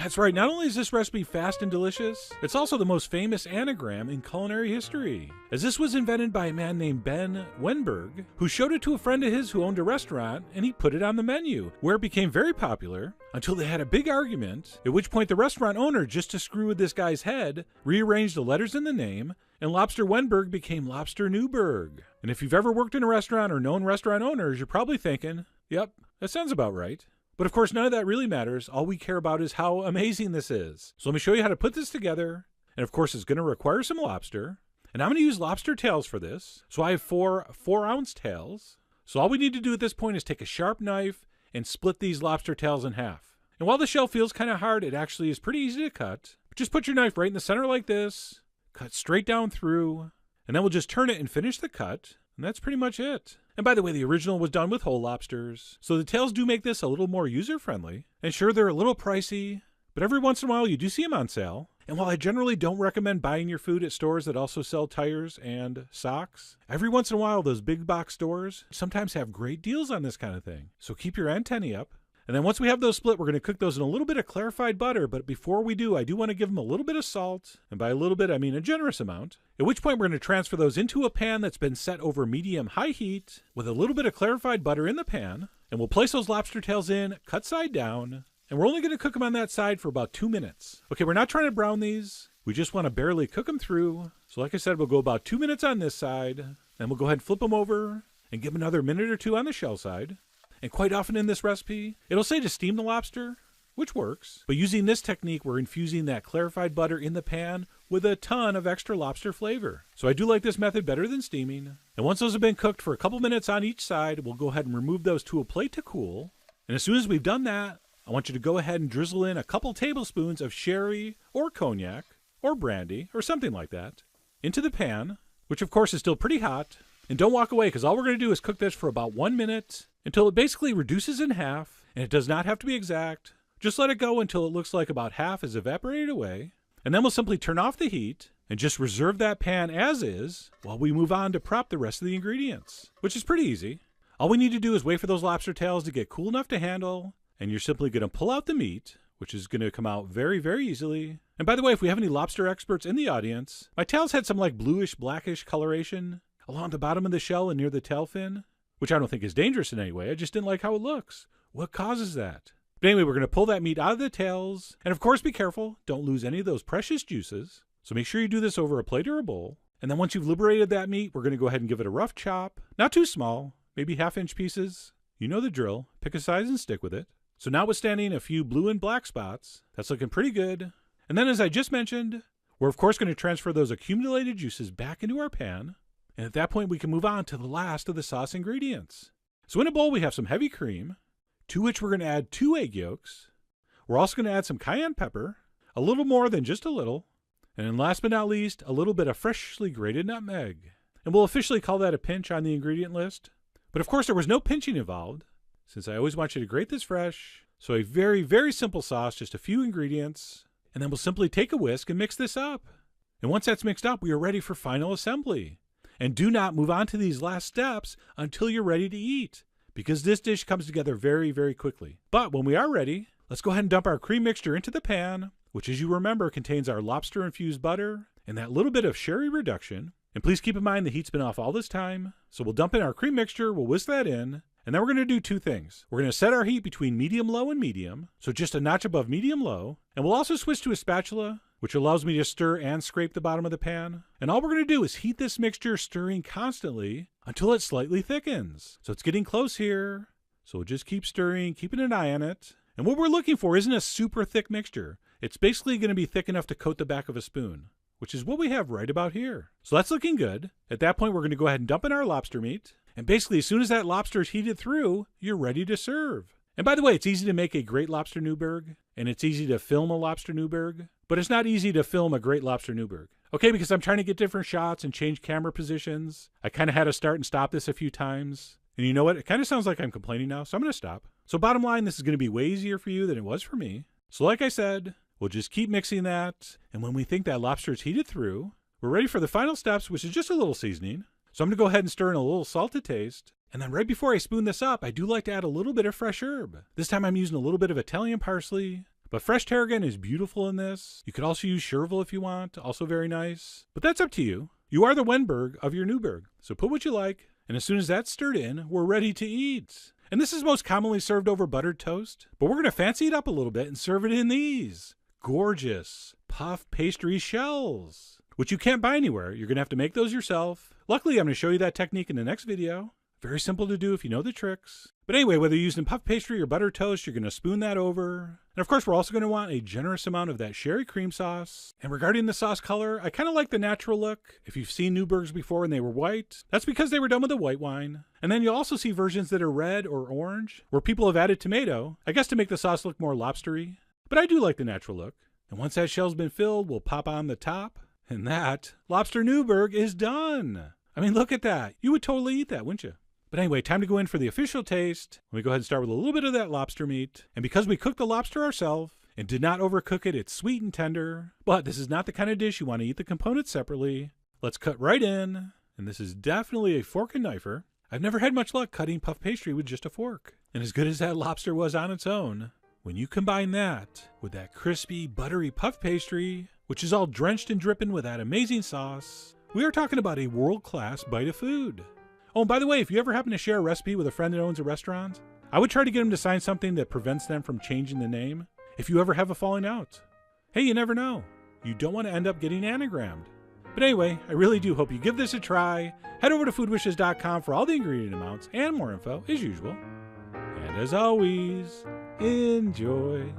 That's right, not only is this recipe fast and delicious, it's also the most famous anagram in culinary history, as this was invented by a man named Ben Wenberg, who showed it to a friend of his who owned a restaurant, and he put it on the menu, where it became very popular, until they had a big argument, at which point the restaurant owner, just to screw with this guy's head, rearranged the letters in the name, and Lobster Wenberg became Lobster Newburg. And if you've ever worked in a restaurant or known restaurant owners, you're probably thinking, yep, that sounds about right. But of course, none of that really matters. All we care about is how amazing this is. So let me show you how to put this together. And of course, it's going to require some lobster. And I'm going to use lobster tails for this. So I have four 4-ounce tails. So all we need to do at this point is take a sharp knife and split these lobster tails in half. And while the shell feels kind of hard, it actually is pretty easy to cut. Just put your knife right in the center like this. Cut straight down through. And then we'll just turn it and finish the cut. And that's pretty much it. And by the way, the original was done with whole lobsters, so the tails do make this a little more user-friendly. And sure, they're a little pricey, but every once in a while you do see them on sale. And while I generally don't recommend buying your food at stores that also sell tires and socks, every once in a while those big box stores sometimes have great deals on this kind of thing. So keep your antennae up. And then once we have those split, we're going to cook those in a little bit of clarified butter. But before we do, I do want to give them a little bit of salt. And by a little bit, I mean a generous amount. At which point, we're going to transfer those into a pan that's been set over medium-high heat with a little bit of clarified butter in the pan. And we'll place those lobster tails in, cut side down. And we're only going to cook them on that side for about 2 minutes. Okay, we're not trying to brown these. We just want to barely cook them through. So like I said, we'll go about 2 minutes on this side. Then we'll go ahead and flip them over and give them another minute or two on the shell side. And quite often in this recipe, it'll say to steam the lobster, which works. But using this technique, we're infusing that clarified butter in the pan with a ton of extra lobster flavor. So I do like this method better than steaming. And once those have been cooked for a couple minutes on each side, we'll go ahead and remove those to a plate to cool. And as soon as we've done that, I want you to go ahead and drizzle in a couple tablespoons of sherry or cognac or brandy or something like that into the pan, which of course is still pretty hot. And don't walk away, because all we're going to do is cook this for about 1 minute until it basically reduces in half, and it does not have to be exact. Just let it go until it looks like about half is evaporated away, and then we'll simply turn off the heat and just reserve that pan as is while we move on to prep the rest of the ingredients, which is pretty easy. All we need to do is wait for those lobster tails to get cool enough to handle, and you're simply going to pull out the meat, which is going to come out very, very easily. And by the way, if we have any lobster experts in the audience, my tails had some like bluish, blackish coloration along the bottom of the shell and near the tail fin, which I don't think is dangerous in any way. I just didn't like how it looks. What causes that? But anyway, we're going to pull that meat out of the tails. And of course, be careful. Don't lose any of those precious juices. So make sure you do this over a plate or a bowl. And then once you've liberated that meat, we're going to go ahead and give it a rough chop. Not too small, maybe 1/2-inch pieces. You know the drill. Pick a size and stick with it. So notwithstanding a few blue and black spots, that's looking pretty good. And then as I just mentioned, we're of course going to transfer those accumulated juices back into our pan. And at that point, we can move on to the last of the sauce ingredients. So in a bowl, we have some heavy cream, to which we're going to add 2 egg yolks. We're also going to add some cayenne pepper, a little more than just a little. And then last but not least, a little bit of freshly grated nutmeg. And we'll officially call that a pinch on the ingredient list. But of course, there was no pinching involved, since I always want you to grate this fresh. So a very, very simple sauce, just a few ingredients. And then we'll simply take a whisk and mix this up. And once that's mixed up, we are ready for final assembly. And do not move on to these last steps until you're ready to eat, because this dish comes together very, very quickly. But when we are ready, let's go ahead and dump our cream mixture into the pan, which as you remember contains our lobster-infused butter and that little bit of sherry reduction. And please keep in mind the heat's been off all this time. So we'll dump in our cream mixture, we'll whisk that in, and then we're going to do 2 things. We're going to set our heat between medium-low and medium, so just a notch above medium-low, and we'll also switch to a spatula, which allows me to stir and scrape the bottom of the pan. And all we're going to do is heat this mixture, stirring constantly until it slightly thickens. So it's getting close here. So we'll just keep stirring, keeping an eye on it. And what we're looking for isn't a super thick mixture. It's basically going to be thick enough to coat the back of a spoon, which is what we have right about here. So that's looking good. At that point, we're going to go ahead and dump in our lobster meat. And basically, as soon as that lobster is heated through, you're ready to serve. And by the way, it's easy to make a great Lobster Newburg, and it's easy to film a Lobster Newburg, but it's not easy to film a great Lobster Newburg. Okay, because I'm trying to get different shots and change camera positions. I kind of had to start and stop this a few times. And you know what? It kind of sounds like I'm complaining now, so I'm going to stop. So bottom line, this is going to be way easier for you than it was for me. So like I said, we'll just keep mixing that. And when we think that lobster is heated through, we're ready for the final steps, which is just a little seasoning. So I'm going to go ahead and stir in a little salt to taste. And then right before I spoon this up, I do like to add a little bit of fresh herb. This time I'm using a little bit of Italian parsley, But fresh tarragon is beautiful in this. You could also use chervil if you want, also very nice. But that's up to you. You are the Wenberg of your Newburg, so put what you like. And as soon as that's stirred in, we're ready to eat. And this is most commonly served over buttered toast, but we're going to fancy it up a little bit and serve it in these gorgeous puff pastry shells, which you can't buy anywhere. You're going to have to make those yourself. Luckily, I'm going to show you that technique in the next video. Very simple to do if you know the tricks. But anyway, whether you're using puff pastry or buttered toast, you're going to spoon that over. And of course, we're also going to want a generous amount of that sherry cream sauce. And regarding the sauce color, I kind of like the natural look. If you've seen Newburgs before and they were white, that's because they were done with a white wine. And then you'll also see versions that are red or orange, where people have added tomato, I guess to make the sauce look more lobstery. But I do like the natural look. And once that shell's been filled, we'll pop on the top. And that Lobster Newburg is done. I mean, look at that. You would totally eat that, wouldn't you? But anyway, time to go in for the official taste. Let me go ahead and start with a little bit of that lobster meat. And because we cooked the lobster ourselves and did not overcook it, it's sweet and tender. But this is not the kind of dish you want to eat the components separately. Let's cut right in. And this is definitely a fork and knifer. I've never had much luck cutting puff pastry with just a fork. And as good as that lobster was on its own, when you combine that with that crispy, buttery puff pastry, which is all drenched and dripping with that amazing sauce, we are talking about a world-class bite of food. Oh, and by the way, if you ever happen to share a recipe with a friend that owns a restaurant, I would try to get them to sign something that prevents them from changing the name if you ever have a falling out. Hey, you never know. You don't want to end up getting anagrammed. But anyway, I really do hope you give this a try. Head over to foodwishes.com for all the ingredient amounts and more info, as usual. And as always, enjoy.